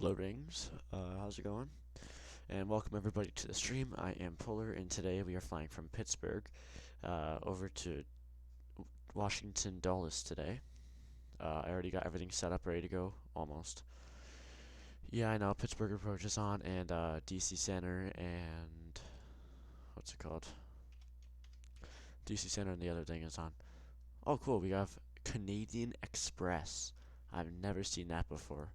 Hello Rings, how's it going? And welcome everybody to the stream. I am Puller, and today we are flying from Pittsburgh over to Washington Dulles today. I already got everything set up, ready to go, almost. Yeah, I know, Pittsburgh approach is on, and DC Center, and what's it called? DC Center and the other thing is on. Oh, cool, we have Canadian Express. I've never seen that before.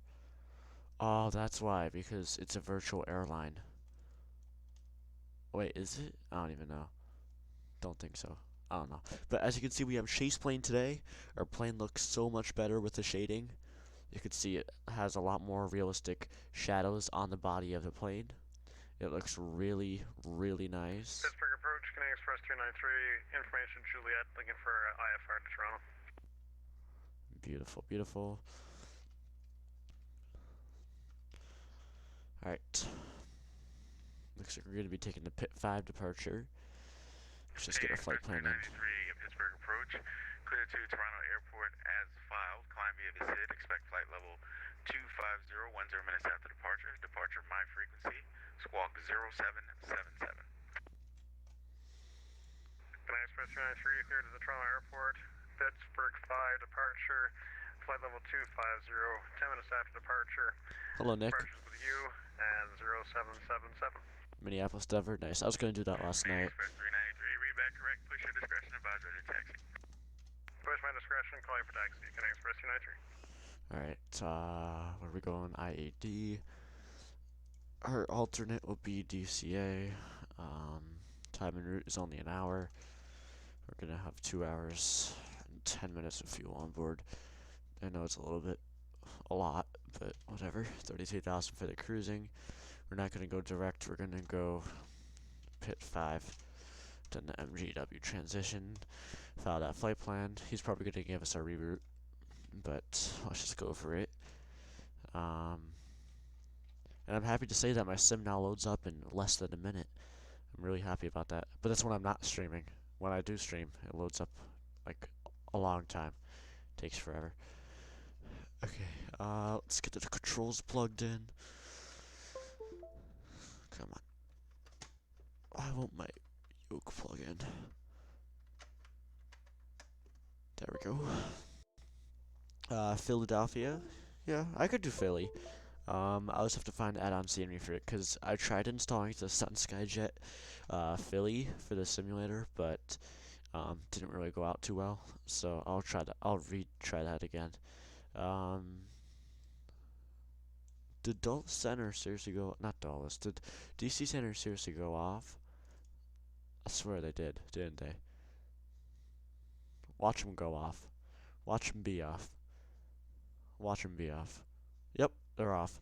Oh, that's why, because it's a virtual airline. Wait, is it? I don't even know. Don't think so. I don't know. But as you can see, we have chase plane today. Our plane looks so much better with the shading. You can see it has a lot more realistic shadows on the body of the plane. It looks really, really nice. Pittsburgh approach, Canadian Express 393, information Juliet, looking for IFR to Toronto. Beautiful, beautiful. Alright. Looks like we're going to be taking the Pit 5 departure. Let's just get our flight plan in. 393, Pittsburgh approach, clear to Toronto Airport as filed. Climb via the SID, expect flight level 250, 10 minutes after departure. Departure my frequency, squawk 0777. Canadian Express 393, clear to the Toronto Airport, Pittsburgh 5 departure, flight level 250, 10 minutes after departure. Hello, Nick. Departures with you and 0777. Minneapolis, Denver. Nice. I was going to do that last night. Express 393, read back correct, push your discretion, advise ready to taxi. Push my discretion, call you for taxi, Canadian Express 293. Alright, where are we going? IAD. Our alternate will be DCA. Time en route is only an hour. We're gonna have 2 hours and 10 minutes of fuel on board. I know it's a lot, but whatever. 32,000 for the cruising. We're not gonna go direct. We're gonna go Pit 5, then the MGW transition. File that flight plan. He's probably gonna give us our reroute, but let's just go for it. And I'm happy to say that my sim now loads up in less than a minute. I'm really happy about that. But that's when I'm not streaming. When I do stream, it loads up like a long time. Takes forever. Okay, let's get the controls plugged in. Come on. Why won't my yoke plug in? There we go. Philadelphia. Yeah, I could do Philly. I also have to find add-on scenery for it, because I tried installing the Sun Skyjet Philly for the simulator, but didn't really go out too well. So I'll retry that again. Did Dulles Center seriously go? Not Dulles. Did DC Center seriously go off? I swear they did, didn't they? Watch them go off. Watch them be off. Watch them be off. Yep, they're off.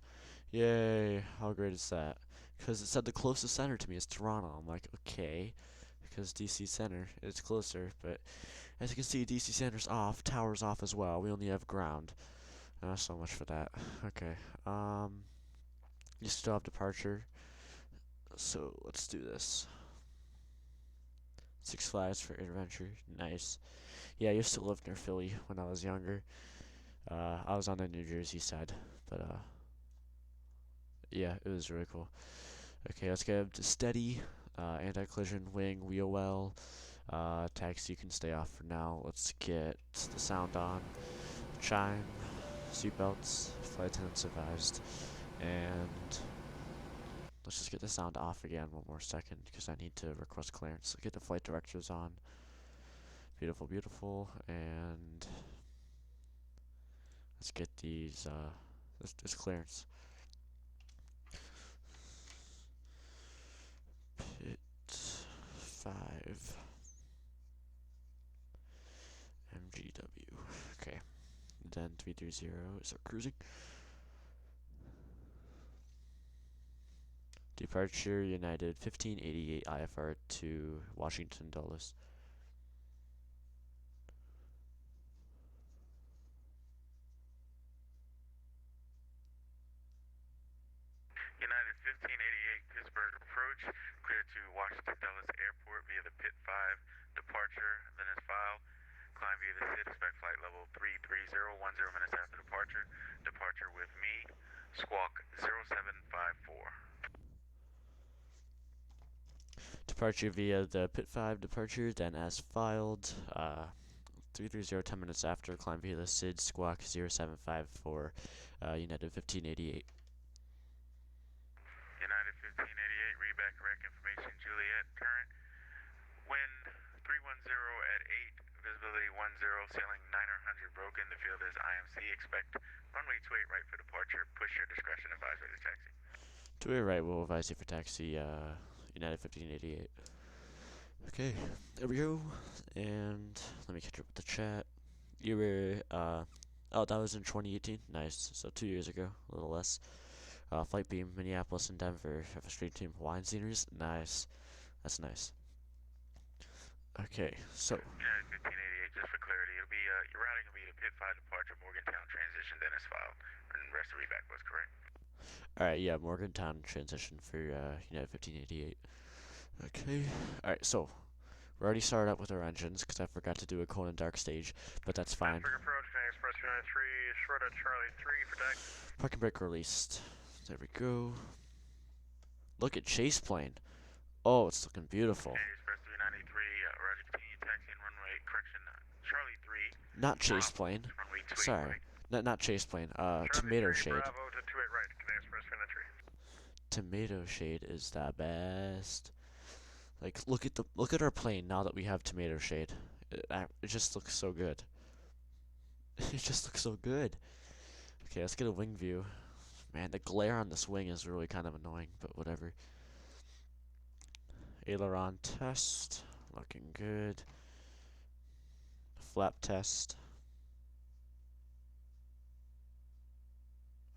Yay, how great is that? Because it said the closest center to me is Toronto. I'm like, okay, because DC Center is closer, but as you can see, DC Center's off, tower's off as well. We only have ground. So much for that. Okay, you still have departure, so let's do this. Six Flags for Adventure, nice. Yeah, I used to live near Philly when I was younger. I was on the New Jersey side, but yeah, it was really cool. Okay, let's get to steady, anti-collision, wing, wheel well, taxi, you can stay off for now. Let's get the sound on, chime, seatbelts, flight attendants advised, and let's just get the sound off again one more second, because I need to request clearance. Get the flight directors on. Beautiful, beautiful, and let's get these, this clearance. Pit 5 MGW. Okay. Then 330 is our cruising. Departure United 1588 IFR to Washington Dulles. United 1588 Pittsburgh approach, clear to Washington Dulles Airport via the Pit 5 departure, then is filed. Climb via the SID, expect flight level 330, 10 minutes after departure. Departure with me, squawk Departure via the Pit 5 departure, then as filed, 330 10 minutes after, climb via the SID squawk 075 for United 1588. United 1588, read back correct information. Juliet, current wind 310 at 8, visibility 10, sailing 900 broken. The field is IMC. Expect runway 28 right for departure. Push your discretion. Advise ready to taxi. 28 right, we'll advise you for taxi, United 1588. Okay, there we go. And let me catch up with the chat. You were, oh, that was in 2018. Nice. So 2 years ago, a little less. Flight beam, Minneapolis and Denver. Have a stream team, Hawaiian sceneries. Nice. That's nice. Okay, so. United 1588, just for clarity, it'll be, your routing will be to Pit 5 departure, Morgantown transition, then as filed. And the rest of the readback was correct. Alright, yeah, Morgantown transition for United 1588. Okay, alright, so we're already started up with our engines because I forgot to do a Conan Dark stage, but that's fine. Pittsburgh approach, Canadian Express 293, short at Charlie 3 for taxi. Parking brake released. There we go. Look at chase plane. Oh, it's looking beautiful. Canadian Express 393, roger, continue taxi and runway, correction, Charlie 3. Not chase plane. Runway 28 Sorry. right. Not chase plane. Charlie Tomato 3, shade. Bravo to 28 right, Canadian Express 393. Tomato shade is the best. Like, look at our plane now that we have tomato shade. It just looks so good. It just looks so good. Okay, let's get a wing view. Man, the glare on this wing is really kind of annoying, but whatever. Aileron test, looking good. Flap test.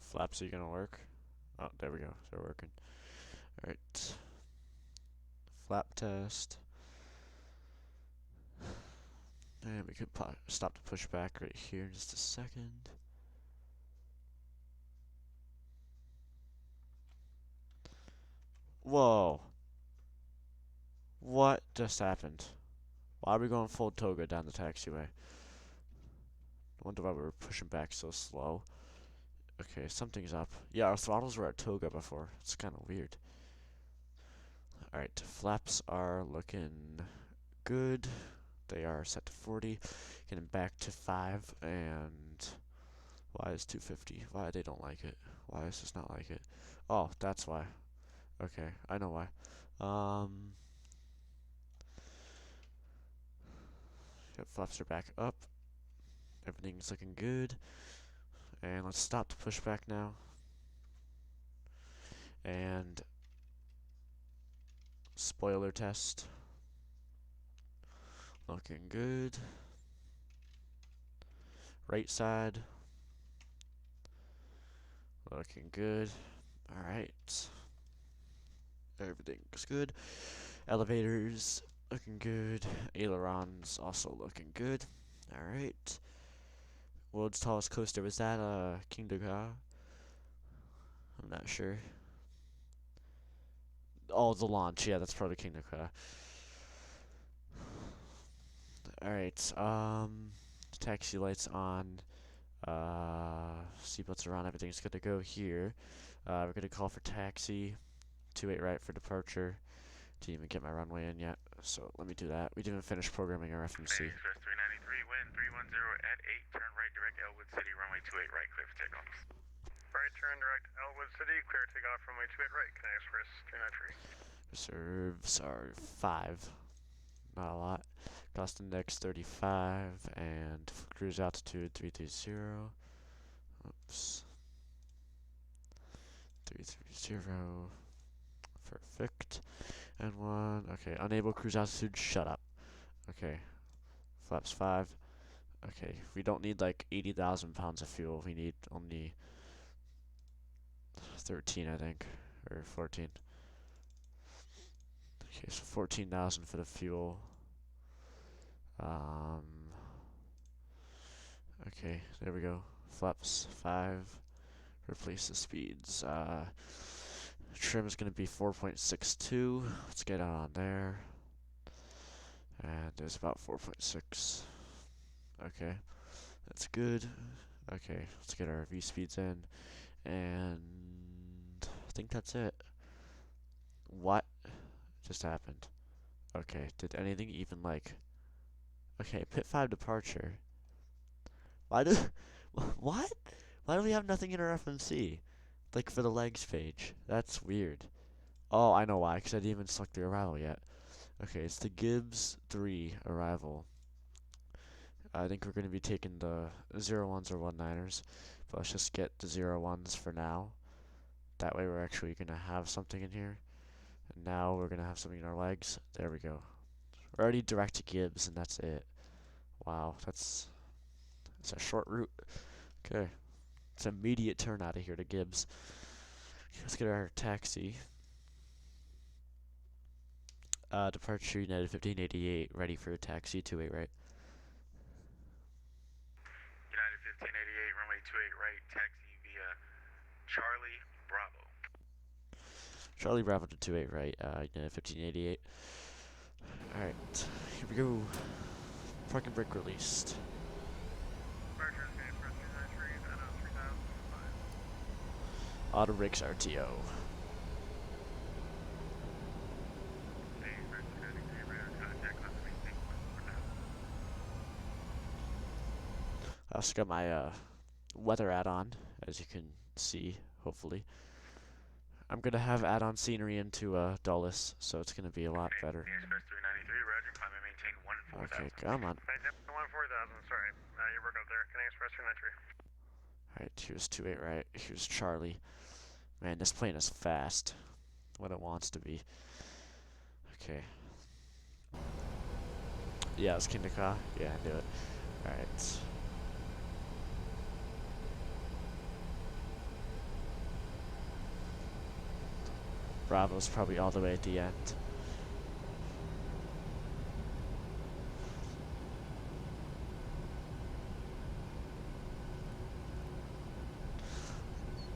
Flaps are gonna work. Oh, there we go. They're working. Alright. Flap test. And we could stop the pushback right here in just a second. Whoa. What just happened? Why are we going full toga down the taxiway? I wonder why we were pushing back so slow. Okay, something's up. Yeah, our throttles were at toga before. It's kind of weird. Alright, flaps are looking good. They are set to 40. Getting back to 5. And why is 250? Why they don't like it? Why is this not like it? Oh, that's why. Okay, I know why. Yep, flaps are back up. Everything's looking good. And let's stop the pushback now. And spoiler test. Looking good. Right side. Looking good. Alright. Everything's good. Elevators looking good. Ailerons also looking good. Alright. World's tallest coaster, was that King Daga? I'm not sure. Oh, the launch, yeah, that's probably King Daga. Alright, taxi lights on. Seatbelts are on, everything's good to go here. We're gonna call for taxi. 28 right for departure. Didn't even get my runway in yet, so let me do that. We didn't finish programming our FMC. Express 393, wind 310 at 8, turn right direct Elwood City, runway 28 right, clear for takeoff. Right turn direct Elwood City, clear takeoff runway 28 right, Canadian Express 393. Reserves are 5. Not a lot. Cost index 35 and cruise altitude 330. Oops. 330. Perfect. And 1. Okay, unable cruise altitude, shut up. Okay. Flaps 5. Okay, we don't need like 80,000 pounds of fuel. We need only 13, I think. Or 14. Okay, so 14,000 for the fuel. Okay, there we go. Flaps 5. Replace the speeds. Trim is going to be 4.62. Let's get on there. And there's about 4.6. Okay, that's good. Okay, let's get our V speeds in. And I think that's it. What just happened? Okay, did anything even like... Okay, pit 5 departure. Why do... What? Why do we have nothing in our FMC? Like for the legs page. That's weird. Oh, I know why, because I didn't even select the arrival yet. Okay, it's the Gibbs 3 arrival. I think we're going to be taking the 01s or 19ers, but let's just get the 01s for now. That way we're actually going to have something in here. And now we're going to have something in our legs. There we go. We're already direct to Gibbs, and that's it. Wow, that's a short route. Okay, it's an immediate turn out of here to Gibbs. Let's get our taxi. Departure United 1588, ready for a taxi 28 right. United 1588, runway 28 right, taxi via Charlie Bravo. Charlie Bravo to 28 right, United 1588. Alright, here we go. Parking brake released. Departure is going for 293, and 3005. Auto brakes RTO. I also got my weather add-on, as you can see, hopefully. I'm going to have add-on scenery into Dulles, so it's going to be a lot better. Express 393, roger, climb and maintain 14,000. Okay, come on. 14000, sorry. You broke up there. Can I express 393? Alright, here's 28 right. Here's Charlie. Man, this plane is fast. What it wants to be. Okay. Yeah, it's Kindaka. Yeah, do it. Alright. Bravo's probably all the way at the end.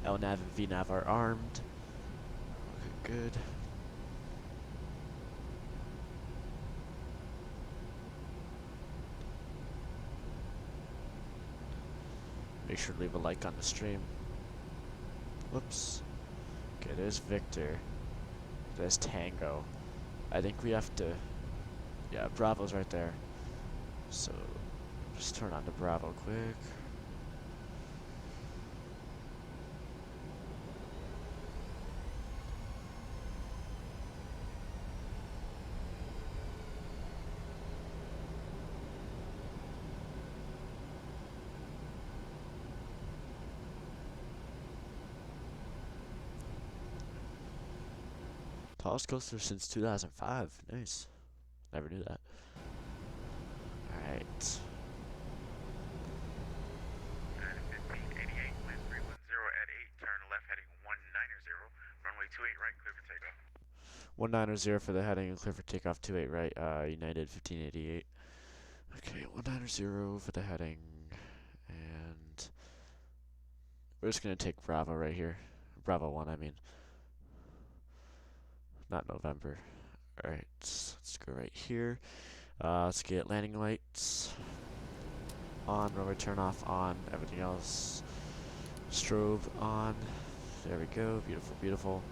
LNAV and VNAV are armed. Okay, good. Make sure to leave a like on the stream. Whoops. Okay, there's Victor. There's Tango. I think we have to... Yeah, Bravo's right there. So, just turn on to Bravo quick. Tallest coaster since 2005. Nice. Never knew that. Alright. 1588, wind 310 at 8, turn left heading 190, runway 28 right, clear for takeoff. 190 for the heading and clear for takeoff 28 right, United 1588. Okay, 190 for the heading. And we're just going to take Bravo right here. Bravo 1, I mean. Not November. Alright, let's go right here. Let's get landing lights on, runway turn off on, everything else. Strobe on. There we go. Beautiful, beautiful.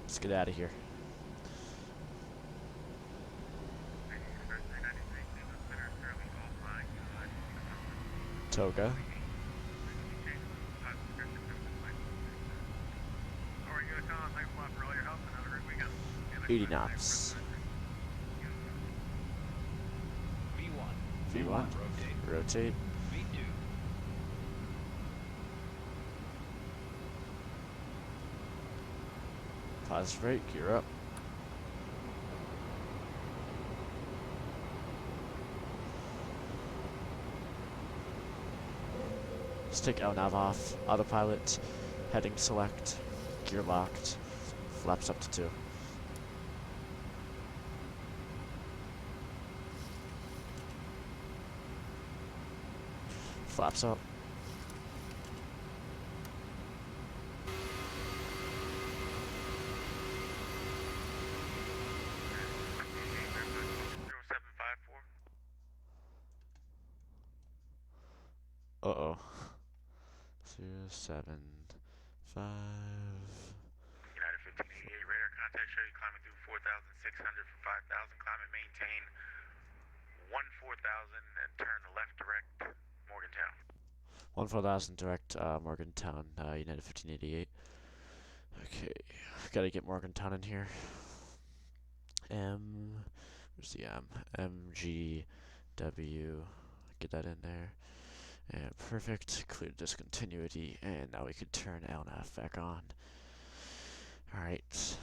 Let's get out of here. Toga. 80 knots. V1. V1. Rotate. V2. Pause brake. You're up. Let's take LNAV off. Autopilot. Heading select. Gear locked. Flaps up to 2. Flaps up. Uh-oh. 075. United 1588, radar contact show you climbing through 4,600 for 5,000. Climb and maintain 14,000 and turn left direct Morgantown. 14,000 direct Morgantown, United 1588. Okay, gotta get Morgantown in here. Where's the M? MGW. Get that in there. And perfect. Clear discontinuity. And now we could turn LNAV back on. Alright.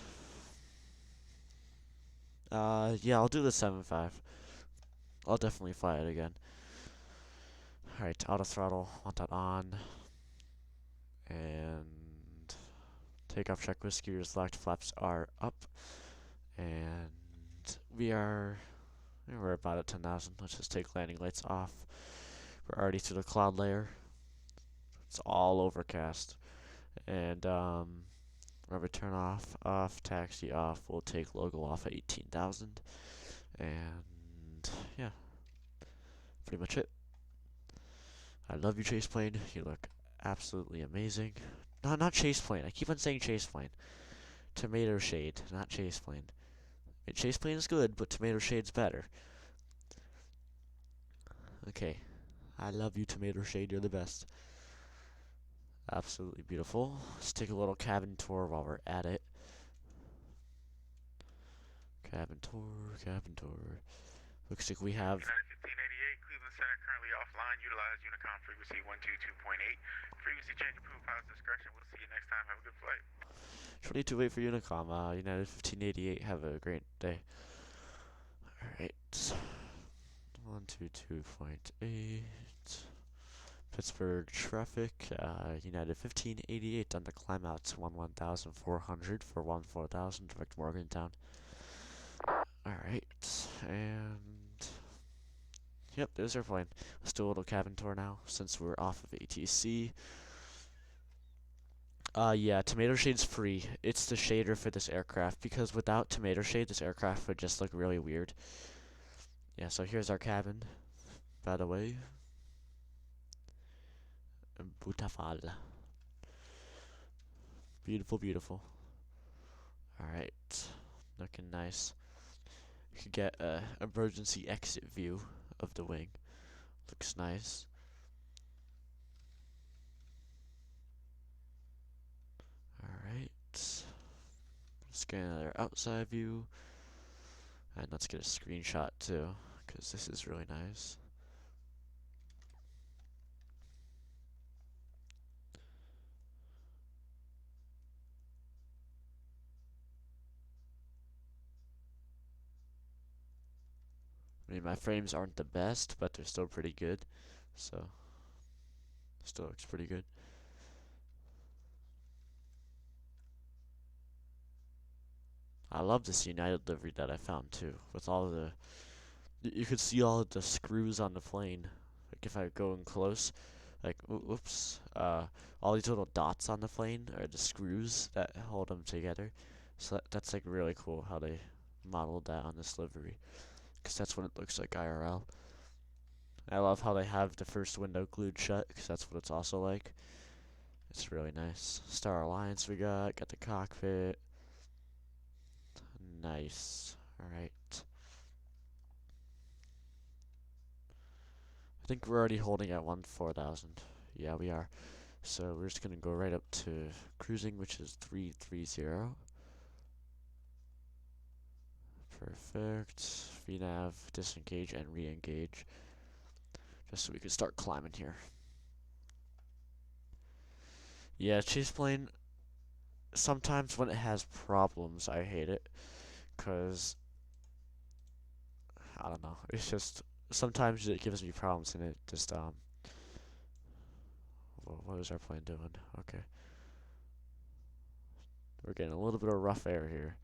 Yeah, I'll do the 7.5. I'll definitely fly it again. Alright, auto throttle. Want that on. And takeoff checklist. Gears locked. Flaps are up. And we're about at 10,000. Let's just take landing lights off. We're already through the cloud layer. It's all overcast. And rubber turn off, taxi off. We'll take logo off at 18,000. And yeah, pretty much it. I love you, chase plane. You look absolutely amazing. No, not chase plane. I keep on saying chase plane. Tomato shade, not chase plane. Chase plane is good, but tomato shade's better. Okay. I love you, tomato shade. You're the best. Absolutely beautiful. Let's take a little cabin tour while we're at it. Cabin tour, cabin tour. Looks like we have... United 1588, Cleveland Center currently offline. Utilize Unicom frequency 122.8. Frequency change approved, pilot's discretion. We'll see you next time. Have a good flight. 22.8 for Unicom. United 1588. Have a great day. Alright. 122.8. Pittsburgh traffic. United 1588 on the climb out to 11,400 for 14,000 direct Morgantown. Alright. And yep, there's our plane. Let's do a little cabin tour now since we're off of ATC. Yeah, tomato shade's free. It's the shader for this aircraft because without tomato shade, this aircraft would just look really weird. Yeah, so here's our cabin, by the way. Beautiful. Beautiful, beautiful. Alright, looking nice. You could get a emergency exit view of the wing. Looks nice. Alright. Let's get another outside view. And let's get a screenshot too, because this is really nice. I mean, my frames aren't the best, but they're still pretty good. So, still looks pretty good. I love this United livery that I found too, with all the... You could see all of the screws on the plane. Like if I go in close, like, oops, all these little dots on the plane are the screws that hold them together. So that's like really cool how they modeled that on this livery. Because that's what it looks like IRL. I love how they have the first window glued shut, because that's what it's also like. It's really nice. Star Alliance we got the cockpit. Nice. Alright. I think we're already holding at 4,000. Yeah, we are. So we're just gonna go right up to cruising, which is 330. Perfect. VNav, disengage and re-engage. Just so we can start climbing here. Yeah, chase plane, sometimes when it has problems, I hate it. Cause, I don't know, it's just, sometimes it gives me problems and it just, what is our plane doing? Okay. We're getting a little bit of rough air here,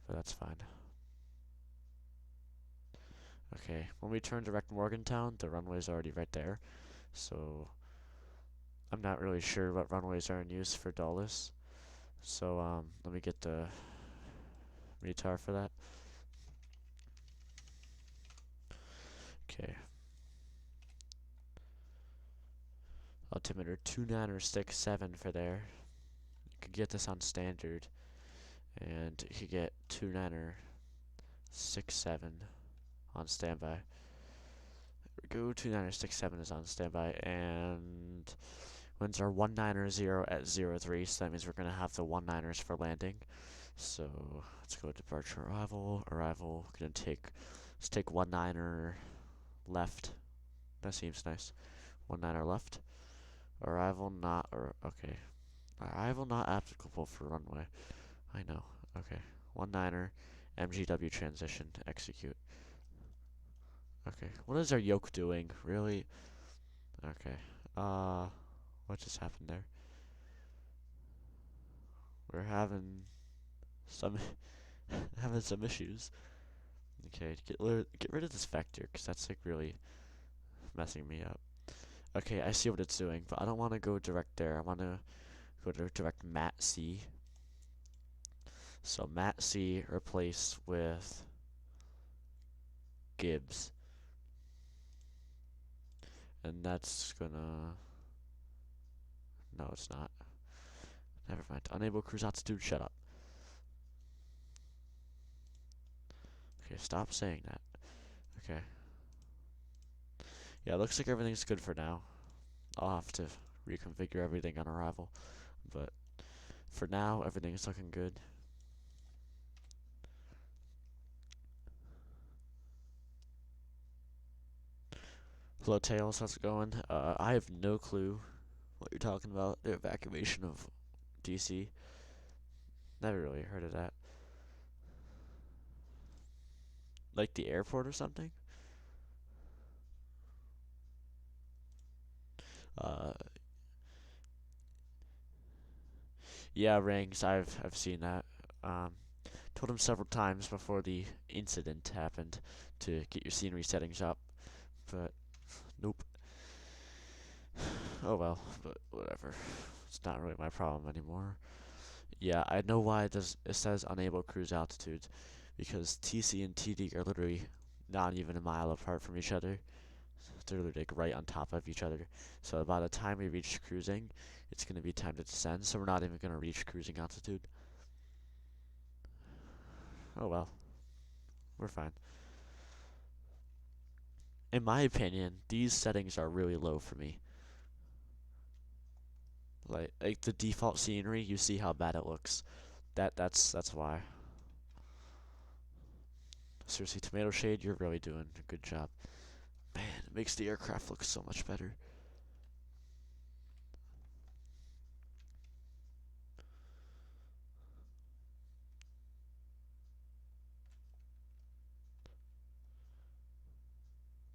but that's fine. Okay, when we turn direct Morgantown, the runway's already right there, so I'm not really sure what runways are in use for Dulles. So, let me get the METAR for that. Okay. Altimeter 29er67 for there. You could get this on standard, and you could get 29er67 on standby. There we go, 29er67 is on standby, and winds are 190 at 03, so that means we're going to have the 19ers for landing. So let's go departure arrival. Arrival, let's take 19er left. That seems nice. 19er left. Arrival not, okay. Arrival not applicable for runway. I know. Okay. 19er, MGW transition, execute. Okay. What is our yoke doing? Really? Okay. What just happened there? We're having some issues. Okay, get rid of this vector, because that's like really messing me up. Okay, I see what it's doing, but I don't want to go direct there. I want to go to direct mat C. So mat C replace with Gibbs. And that's gonna... No, it's not. Never mind. Unable cruise altitude, shut up. Okay, stop saying that. Okay. Yeah, it looks like everything's good for now. I'll have to reconfigure everything on arrival. But for now, everything's looking good. Hello, Tails. How's it going? I have no clue what you're talking about. The evacuation of DC. Never really heard of that. Like the airport or something? Yeah, Rings. I've seen that. Told him several times before the incident happened to get your scenery settings up, but nope. Oh well, but whatever. It's not really my problem anymore. Yeah, I know why it says unable cruise altitude, because TC and TD are literally not even a mile apart from each other. They're literally like right on top of each other. So by the time we reach cruising, it's going to be time to descend, so we're not even going to reach cruising altitude. Oh well. We're fine. In my opinion, these settings are really low for me. Like the default scenery, you see how bad it looks. That's why. Seriously, Tomato Shade, you're really doing a good job. Man, it makes the aircraft look so much better.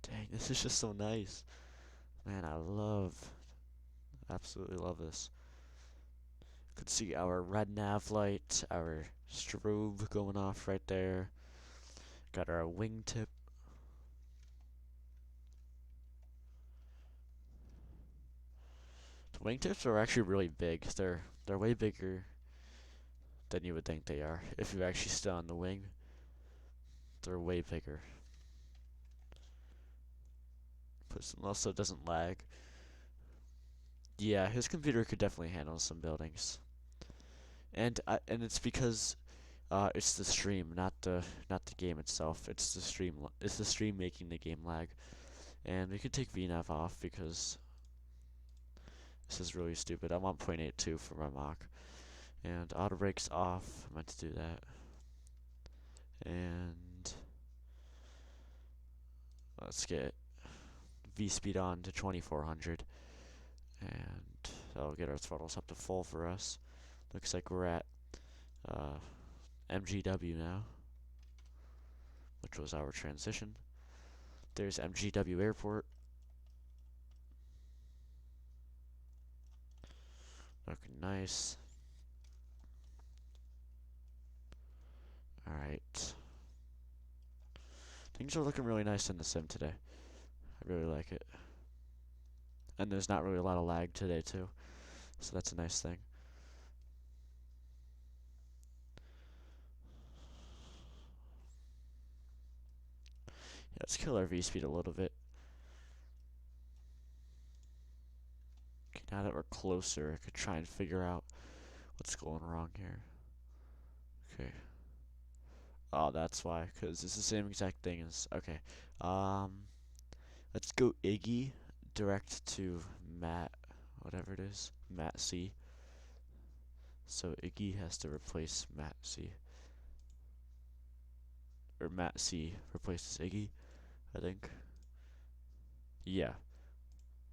Dang, this is just so nice. Man, absolutely love this. Could see our red nav light, our strobe going off right there. Got our wingtip. The wingtips are actually really big. They're way bigger than you would think they are if you actually stood on the wing. They're way bigger. Plus, also doesn't lag. Yeah, his computer could definitely handle some buildings. And it's because it's the stream, not the game itself. It's the stream making the game lag. And we could take VNAV off because this is really stupid. I want 0.82 for my mock. And auto brakes off. I meant to do that. And let's get V speed on to 2400. And that'll get our throttles up to full for us. Looks like we're at MGW now, which was our transition. There's MGW Airport. Looking nice. Alright. Things are looking really nice in the sim today. I really like it. And there's not really a lot of lag today too. So that's a nice thing. Yeah, let's kill our V-speed a little bit. now that we're closer, I could try and figure out what's going wrong here. Okay. Oh, that's why, because it's the same exact thing as, okay. Let's go Iggy direct to Matt, whatever it is, Matt C. So Iggy has to replace Matt C. Or Matt C replaces Iggy, I think. Yeah,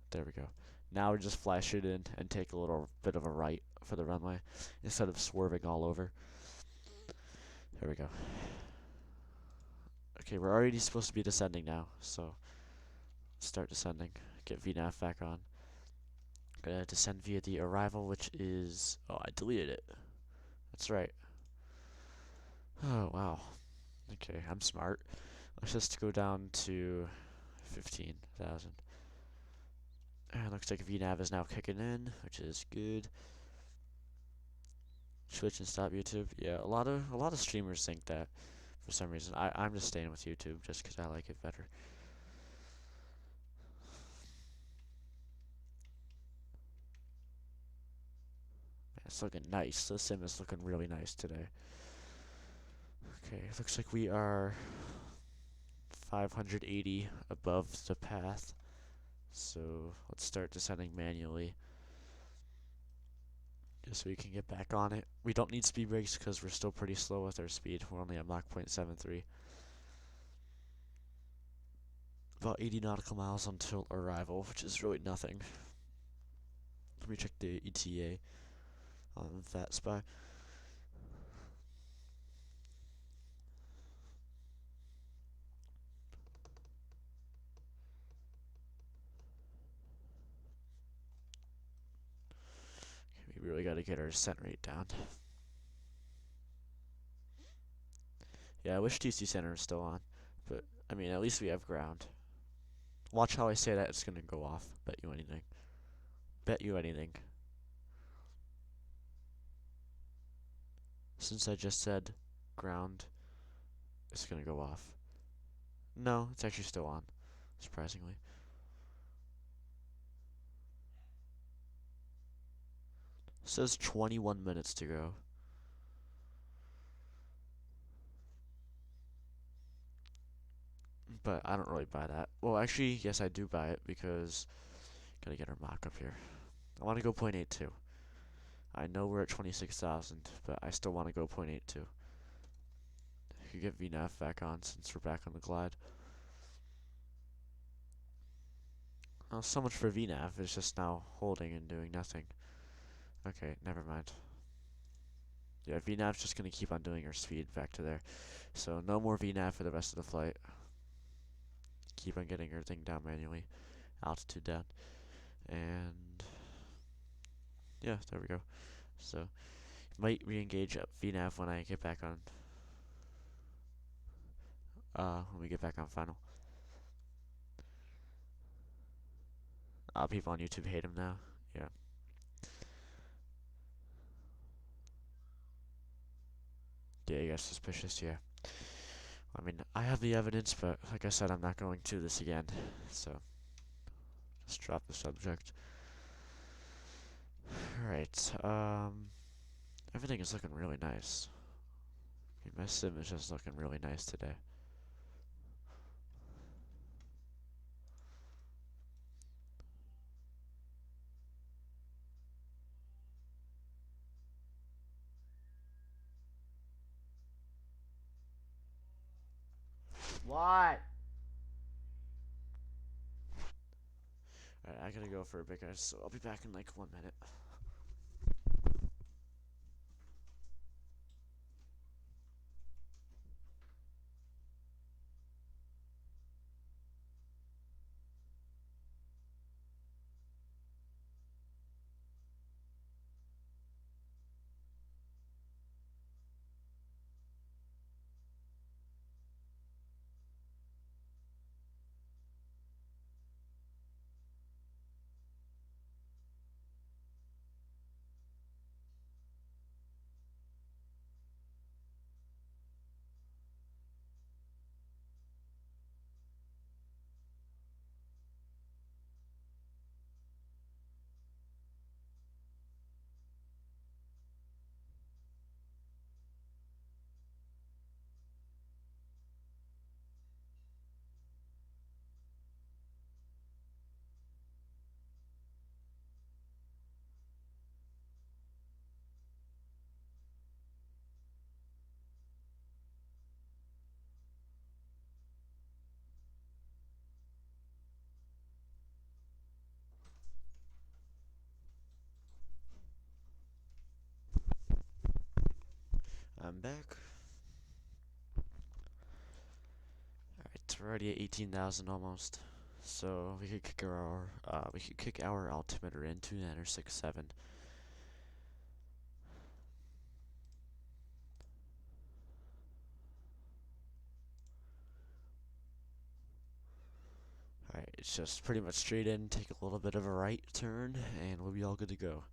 there we go. Now we just flash it in and take a little bit of a right for the runway instead of swerving all over. There we go. Okay, we're already supposed to be descending now, so start descending. Get VNAV back on. Gonna descend via the arrival, which is... Oh, I deleted it. That's right. Oh, wow. Okay, I'm smart. Let's just go down to 15,000. And looks like VNAV is now kicking in, which is good. Switch and stop YouTube. Yeah, a lot of streamers think that for some reason. I'm just staying with YouTube just because I like it better. Man, it's looking nice. The sim is looking really nice today. Okay, looks like we are 580 above the path. So let's start descending manually. Just so we can get back on it. We don't need speed brakes because we're still pretty slow with our speed. We're only at Mach 0.73. About 80 nautical miles until arrival, which is really nothing. Let me check the ETA on that spy. We really got to get our descent rate down. Yeah, I wish TC Center was still on, but I mean, at least we have ground. Watch how I say that, it's gonna go off. Bet you anything. Bet you anything. Since I just said ground, it's gonna go off. No, it's actually still on, surprisingly. It says 21 minutes to go. But I don't really buy that. Well, actually, yes, I do buy it because gotta get our mock up here. I want to go 0.82. I know we're at 26,000, but I still want to go 0.82. I could get VNAV back on since we're back on the glide. Oh, so much for VNAV. It's just now holding and doing nothing. Okay, never mind. Yeah, VNAV's just gonna keep on doing our speed back to there. So no more VNAV for the rest of the flight. Keep on getting everything down manually. Altitude down. And yeah, there we go. So might re-engage up VNAV when I get back on when we get back on final. People on YouTube hate him now. Yeah. Yeah, you guys suspicious, yeah. I mean, I have the evidence, but like I said, I'm not going to this again. So just drop the subject. Alright, everything is looking really nice. I mean, my sim is just looking really nice today. What? Alright, I gotta go for a bit, guys, so I'll be back in like 1 minute. I'm back. Alright, we're already at 18,000 almost. So we could kick our altimeter into 967. Alright, it's just pretty much straight in, take a little bit of a right turn, and we'll be all good to go.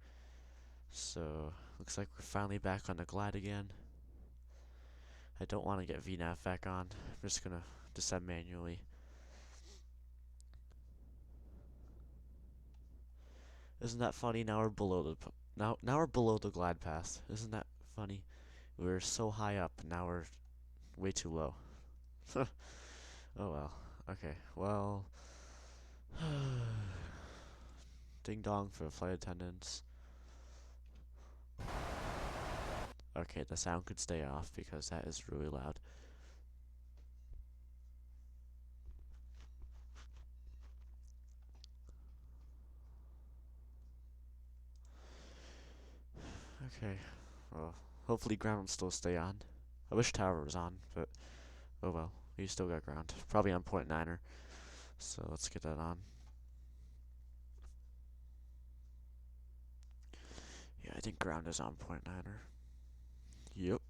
So, looks like we're finally back on the glide again. I don't want to get VNAV back on. I'm just gonna descend manually. Isn't that funny? Now we're below the now we're below the glide path. Isn't that funny? We were so high up, and now we're way too low. Oh well. Okay. Well. Ding dong for flight attendants. Okay, the sound could stay off because that is really loud. Okay. Well, hopefully ground will still stay on. I wish tower was on, but oh well. We still got ground. Probably on .9er. So let's get that on. Yeah, I think ground is on .9er. Yep.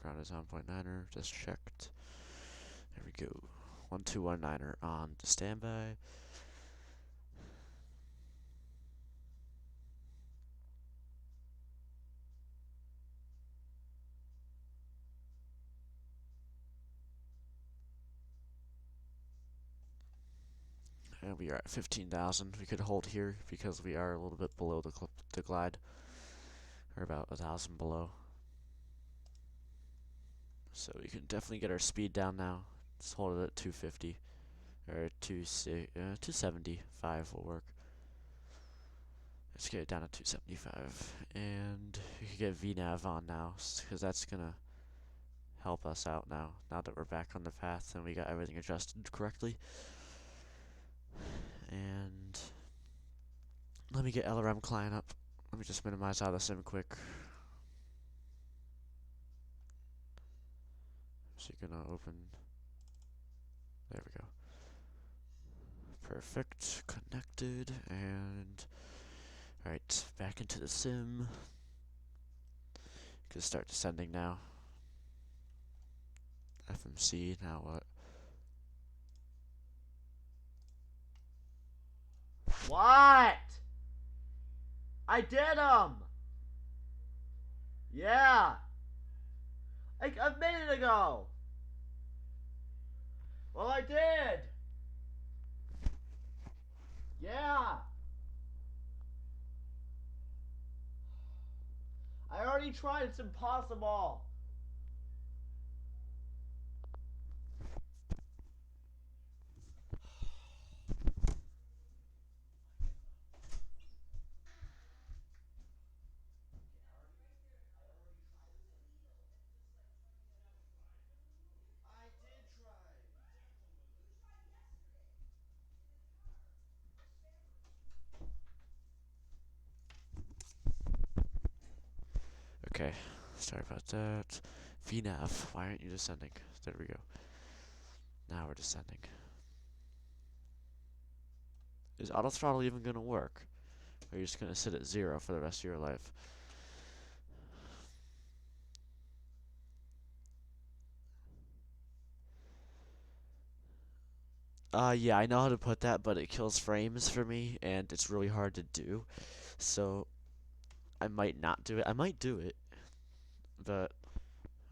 Ground is on .9er. Just checked. There we go. 1219er on to standby. And we are at 15,000. We could hold here because we are a little bit below the glide. Or about 1,000 below. So we can definitely get our speed down now. Let's hold it at 250. Or 275 will work. Let's get it down to 275. And we can get VNAV on now, because that's going to help us out now that we're back on the path and we got everything adjusted correctly. And let me get LRM client up. Let me just minimize out of the sim quick. So you're gonna open. There we go. Perfect. Connected. And alright, back into the sim. Can start descending now. FMC, now what? What? I did them! Yeah! Like a minute ago! Well, I did! Yeah! I already tried, it's impossible! Okay, sorry about that. VNAV, why aren't you descending? There we go. Now we're descending. Is auto throttle even gonna work? Or are you just gonna sit at 0 for the rest of your life? Yeah, I know how to put that, but it kills frames for me, and it's really hard to do. So, I might not do it. I might do it, but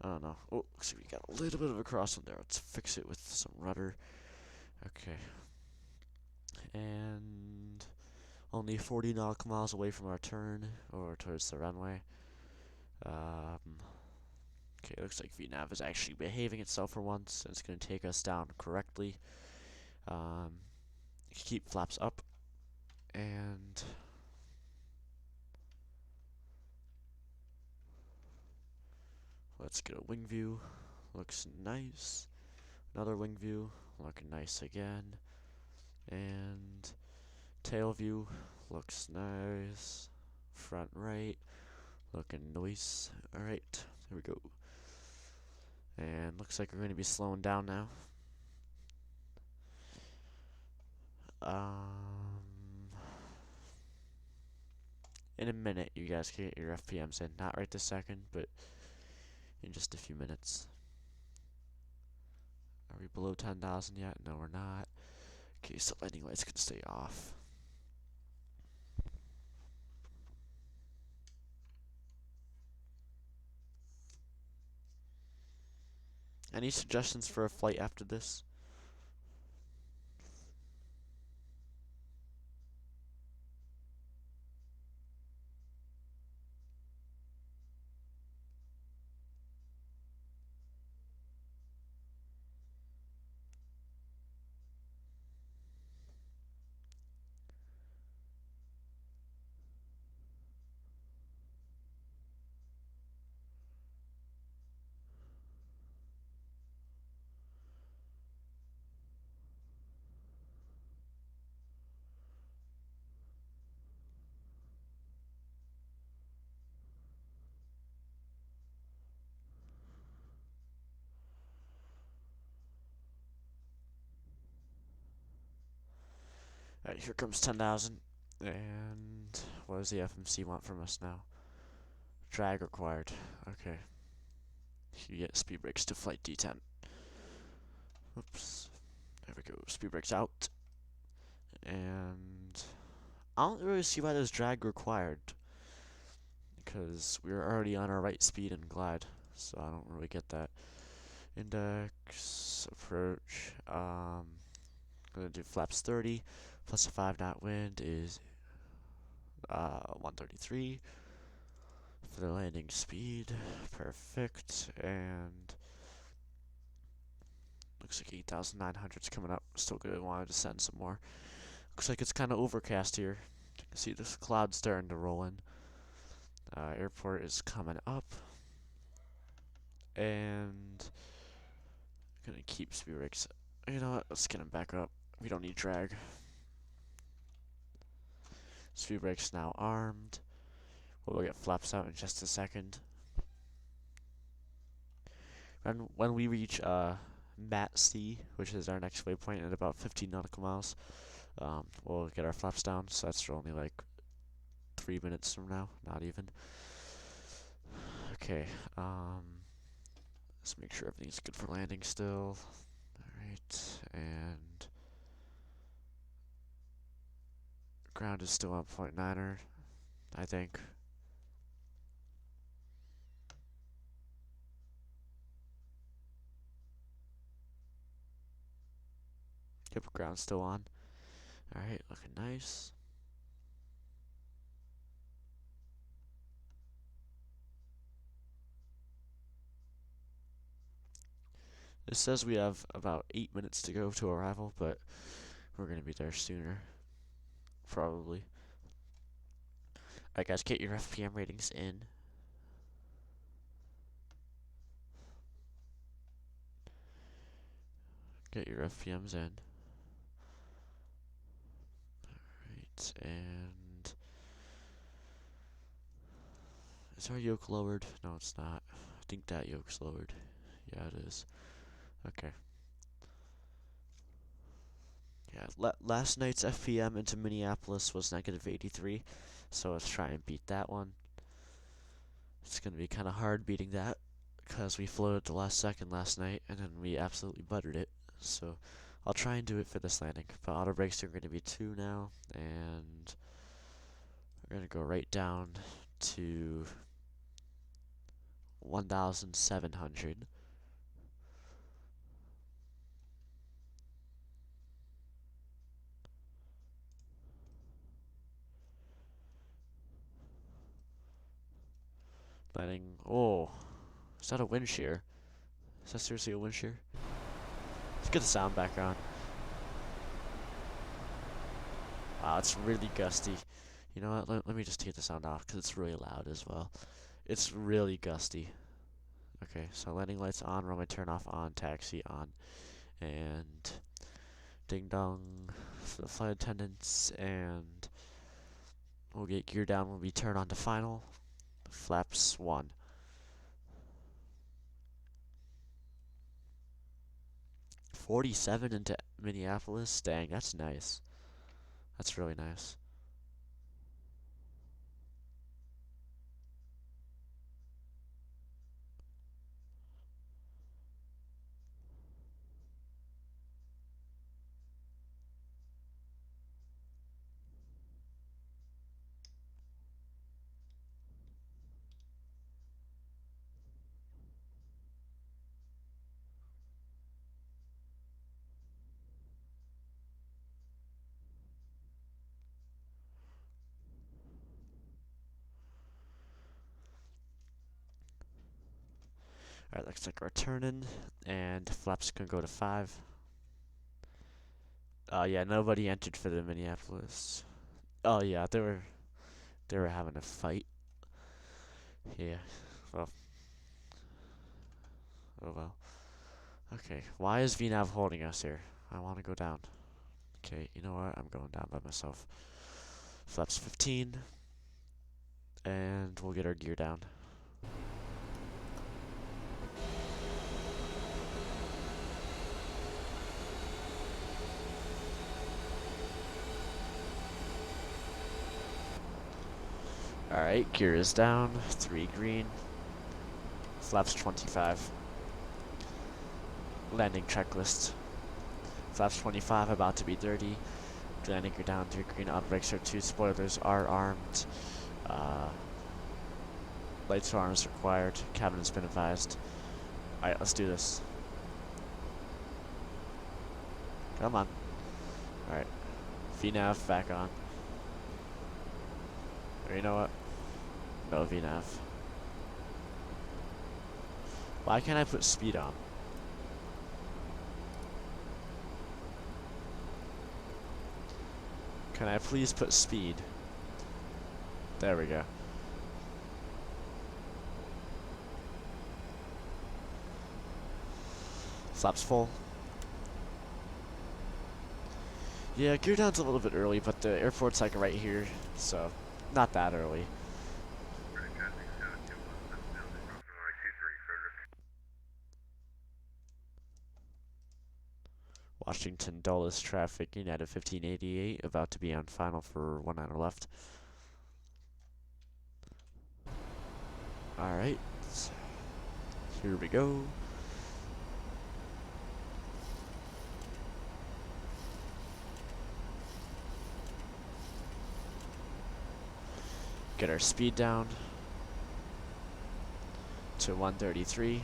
I don't know. Oh, looks like we got a little bit of a crosswind there. Let's fix it with some rudder. Okay. And only 40 nautical miles away from our turn, or towards the runway. Okay, looks like VNAV is actually behaving itself for once, and it's going to take us down correctly. Keep flaps up, and let's get a wing view. Looks nice. Another wing view, looking nice again. And tail view, looks nice. Front right, looking nice. Alright, there we go. And looks like we're going to be slowing down now. In a minute, you guys can get your FPMs in. Not right this second, but in just a few minutes. Are we below 10,000 yet? No, we're not. Okay, so landing lights can stay off. Any suggestions for a flight after this? Alright, here comes 10,000. And what does the FMC want from us now? Drag required. Okay. You get speed brakes to flight D10. Oops. There we go. Speed brakes out. And I don't really see why there's drag required, because we're already on our right speed and glide, so I don't really get that. Index, approach, gonna do flaps 30, plus a 5 knot wind is 133 for the landing speed. Perfect. And looks like 8,900 is coming up. Still good. Wanted to send some more. Looks like it's kind of overcast here. You can see this cloud starting to roll in. Airport is coming up. And gonna keep speed brakes. You know what? Let's get them back up. We don't need drag. Speed brakes now armed. We'll get flaps out in just a second. When we reach Mat C, which is our next waypoint at about 15 nautical miles, we'll get our flaps down. So that's only like 3 minutes from now, not even. Okay, let's make sure everything's good for landing still. Alright, and ground is still on 0.9er, I think. Yep, ground's still on. Alright, looking nice. It says we have about 8 minutes to go to arrival, but we're gonna be there sooner. Probably. Alright guys, get your FPM ratings in. Get your FPMs in. Alright, and is our yoke lowered? No, it's not. I think that yoke's lowered. Yeah, it is. Okay. Yeah, last night's FPM into Minneapolis was -83, so let's try and beat that one. It's gonna be kind of hard beating that, because we floated the last second last night, and then we absolutely buttered it. So I'll try and do it for this landing. But auto brakes are going to be 2 now, and we're going to go right down to 1,700. Landing. Oh, is that a wind shear? Is that seriously a wind shear? Let's get the sound back on. Wow, it's really gusty. You know what? Let me just take the sound off, because it's really loud as well. It's really gusty. Okay, so landing lights on, runway turn off on, taxi on, and ding dong for the flight attendants, and we'll get gear down when we turn on to final. Flaps 1. 47 into Minneapolis. Dang, that's nice. That's really nice. Alright, looks like we're turning, and flaps can go to 5. Yeah, nobody entered for the Minneapolis. Oh yeah, they were having a fight. Yeah. Well. Oh well. Okay. Why is VNav holding us here? I want to go down. Okay, you know what? I'm going down by myself. Flaps 15. And we'll get our gear down. Alright, gear is down. 3 green. Flaps 25. Landing checklist. Flaps 25 about to be dirty. Landing gear down 3 green. On brakes are 2. Spoilers are armed. Lights for arms required. Cabin has been advised. Alright, let's do this. Come on. Alright. VNav back on. Or you know what? No VNav. Why can't I put speed on? Can I please put speed? There we go. Flaps full. Yeah, gear down's a little bit early, but the airport's like right here, so not that early. Washington Dulles traffic, United 1588, about to be on final for 19 left. Alright, here we go. Get our speed down to 133.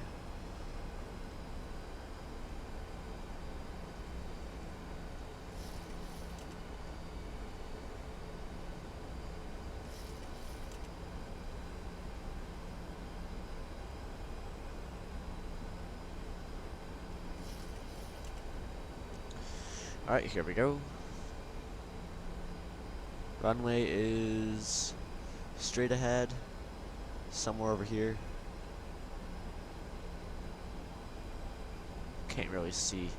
Alright, here we go. Runway is straight ahead, somewhere over here. Can't really see.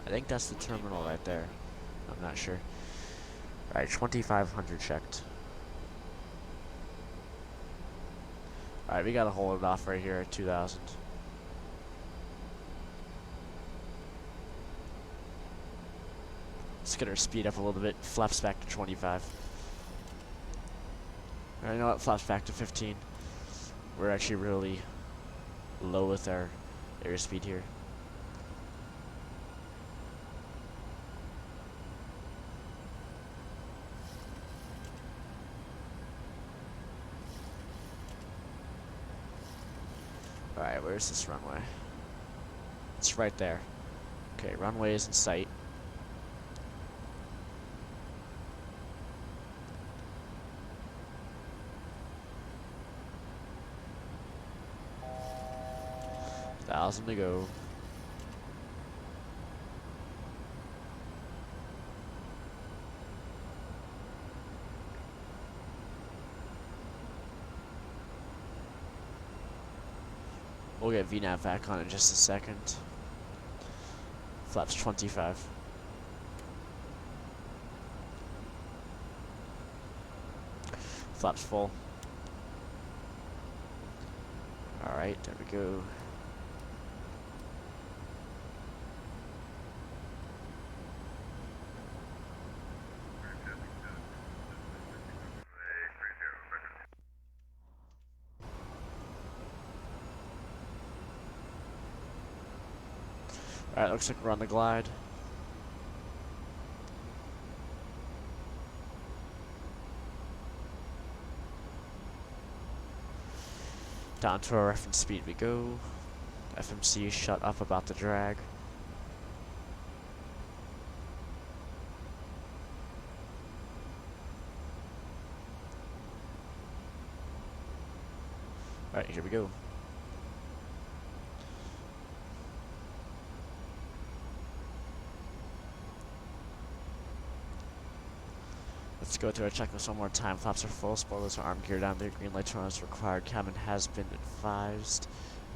I think that's the terminal right there. I'm not sure. Alright, 2500 checked. Alright, we gotta hold it off right here at 2000. Let's get our speed up a little bit. Flaps back to 25. Alright, you know what? Flaps back to 15. We're actually really low with our airspeed here. Alright, where's this runway? It's right there. Okay, runway is in sight. Thousand to go. We'll get VNav back on in just a second. Flaps 25. Flaps full. Alright, there we go. Alright, looks like we're on the glide. Down to our reference speed we go. FMC, shut up about the drag. Alright, here we go. Let's go through our checklist one more time. Flaps are full, spoilers are arm gear down there, green light turn on is required, cabin has been advised,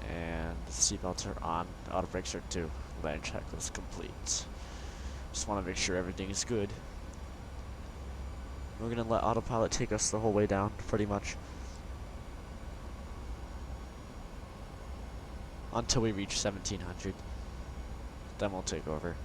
and the seatbelts are on, auto brakes are due. Land checklist complete. Just want to make sure everything is good. We're going to let autopilot take us the whole way down, pretty much. Until we reach 1700. Then we'll take over.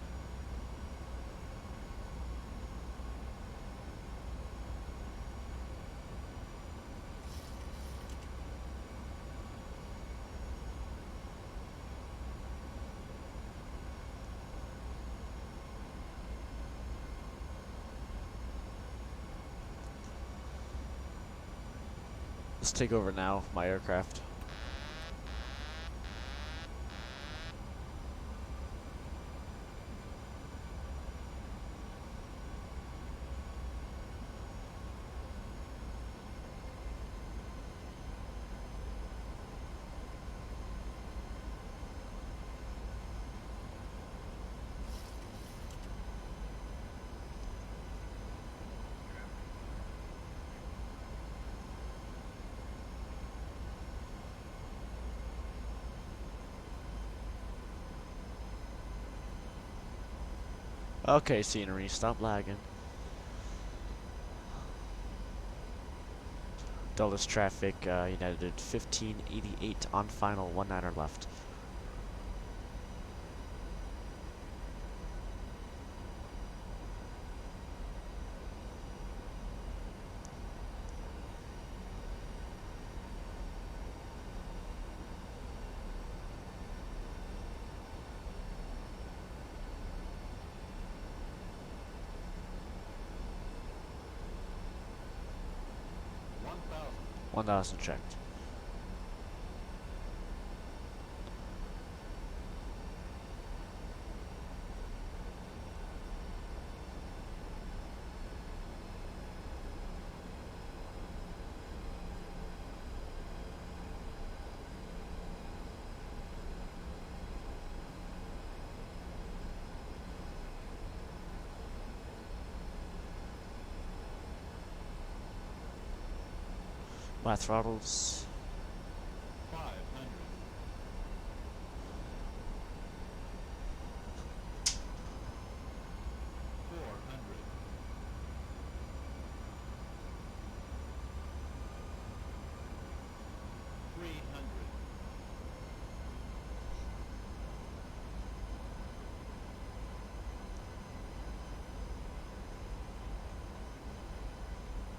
Let's take over now, my aircraft. Okay, scenery, stop lagging. Dulles traffic, United 1588 on final, 19er left. One thousand checked. My throttles. 500. 400. 300.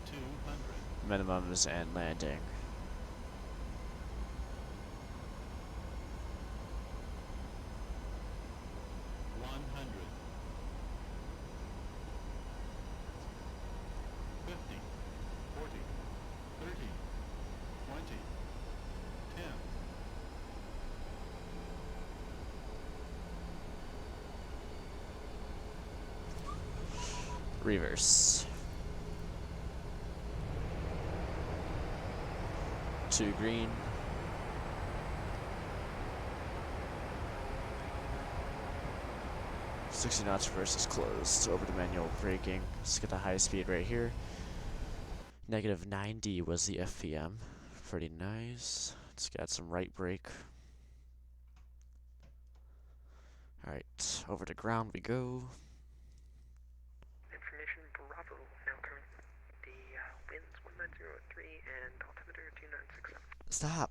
200. Minimums and landing. 100. 50. 40. 30. 20. 10. Reverse. 2 green. $60 knots reverse is closed. Over to manual braking. Let's get the high speed right here. Negative 90 was the FPM. Pretty nice. Let's get some right brake. Alright, over to ground we go. Information Bravo, now current. The winds 1903 and altimeter 2967. Stop!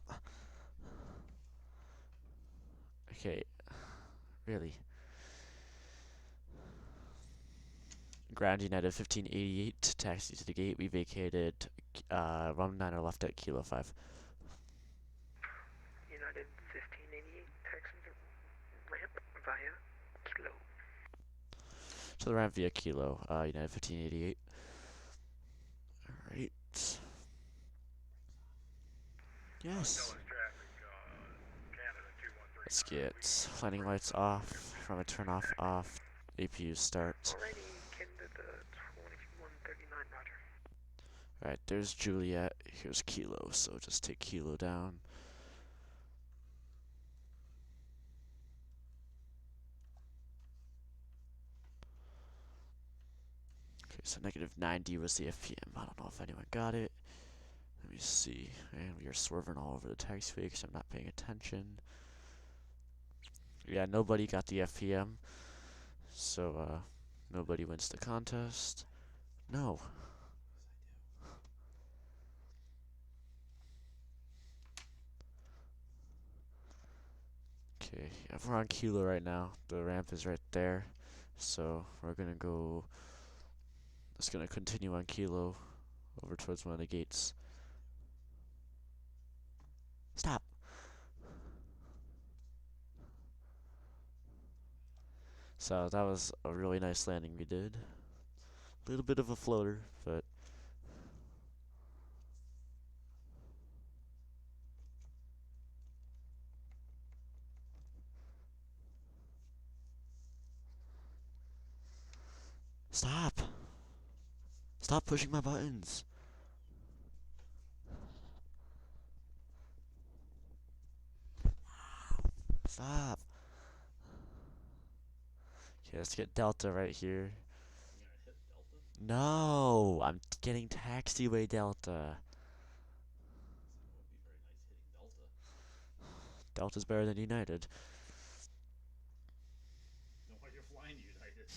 Okay, really. Ground United 1588, taxi to the gate. We vacated, run 9er left at Kilo 5. United 1588, taxi to ramp via to the ramp via Kilo, United 1588. Alright. Yes. Let's get landing lights off, from a turn off, APU start. Alrighty, Canada to 2139, roger. Alright, there's Juliet, here's Kilo, so just take Kilo down. Okay, so -90 was the FPM. I don't know if anyone got it. Let me see. And we are swerving all over the taxiway because I'm not paying attention. Yeah, nobody got the FPM. So, nobody wins the contest. No. Okay, yeah, we're on Kilo right now. The ramp is right there. So, we're gonna go... It's gonna continue on Kilo over towards one of the gates. Stop! So that was a really nice landing we did. A little bit of a floater, but... Stop! Stop pushing my buttons! Stop! Okay, let's get Delta right here. No! I'm getting taxiway Delta. Delta's better than United. No, why you're flying United?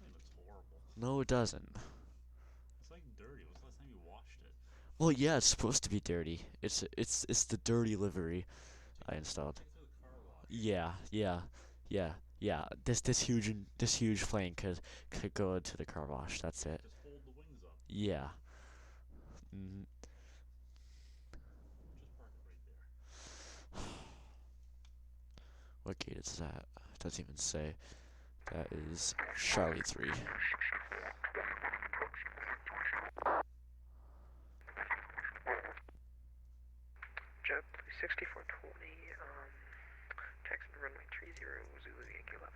It looks horrible. No, it doesn't. It's like dirty. When's the last time you washed it? Well, yeah, it's supposed to be dirty. It's the dirty livery I installed. Take it to the car wash. Yeah. This huge plane could go into the car wash. That's it. Just hold the wings up. Yeah. Mm. Just park it right there. What gate is that? It doesn't even say. That is Charlie 3. Jet 6420, taxi to runway 30, Zulu Yankee 11.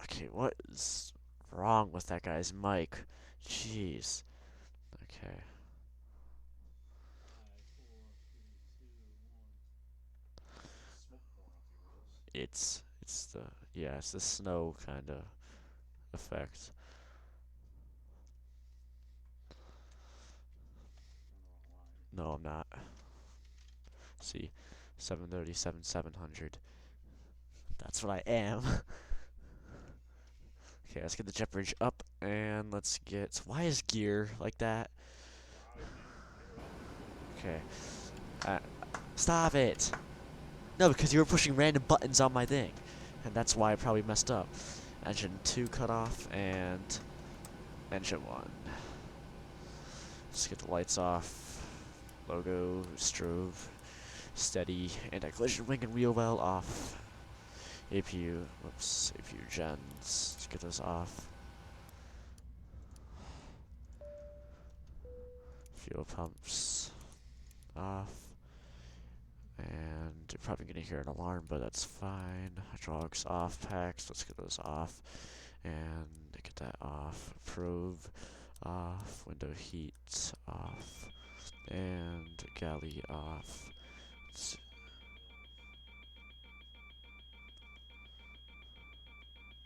Okay, what is wrong with that guy's mic? Jeez. Okay. 5, 4, 3, 2, 1. Smoke pouring off your wheels. It's the snow kind of effect. You're on the wrong line. No, I'm not. See, 737, 700. That's what I am. Okay, let's get the jet bridge up, and let's get... Why is gear like that? Okay. Stop it! No, because you were pushing random buttons on my thing. And that's why I probably messed up. Engine 2 cut off, and... Engine 1. Let's get the lights off. Logo, strobe, steady, anti-collision wing and wheel well off. APU gens. Let's get those off. Fuel pumps off. And you're probably going to hear an alarm, but that's fine. Hydraulics off, packs, let's get those off. And get that off. Probe off. Window heat off. And galley off.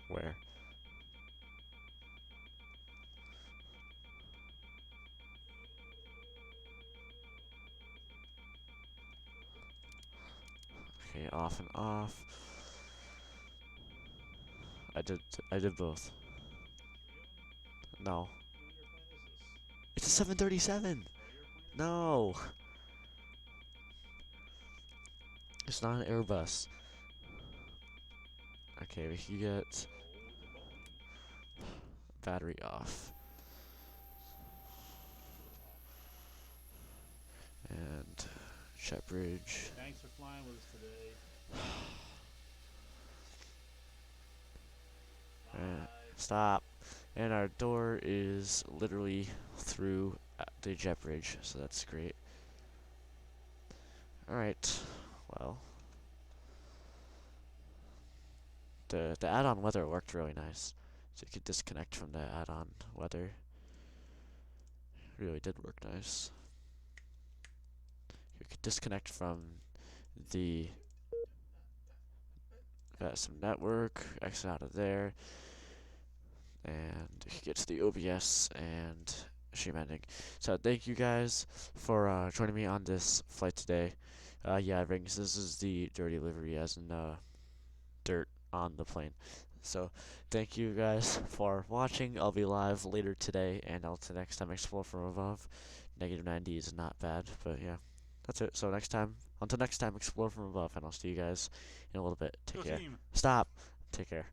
Where? Okay, off and off. I did both. No. It's a 737. No. It's not an Airbus. Okay, we can get battery off. jet bridge. Thanks for flying with us today. Bye. Stop. And our door is literally through the jet bridge, so that's great. Alright, well. The add-on weather worked really nice. So you could disconnect from the add-on weather. Really did work nice. You could disconnect from the some network, exit out of there, and you can get to the OBS and stream ending. So thank you guys for joining me on this flight today. Yeah, rings. This is the dirty livery, as in dirt on the plane. So thank you guys for watching. I'll be live later today, and until next time, explore from above. -90 is not bad, but yeah, that's it. So until next time, explore from above, and I'll see you guys in a little bit. Take Go care. team. Stop. Take care.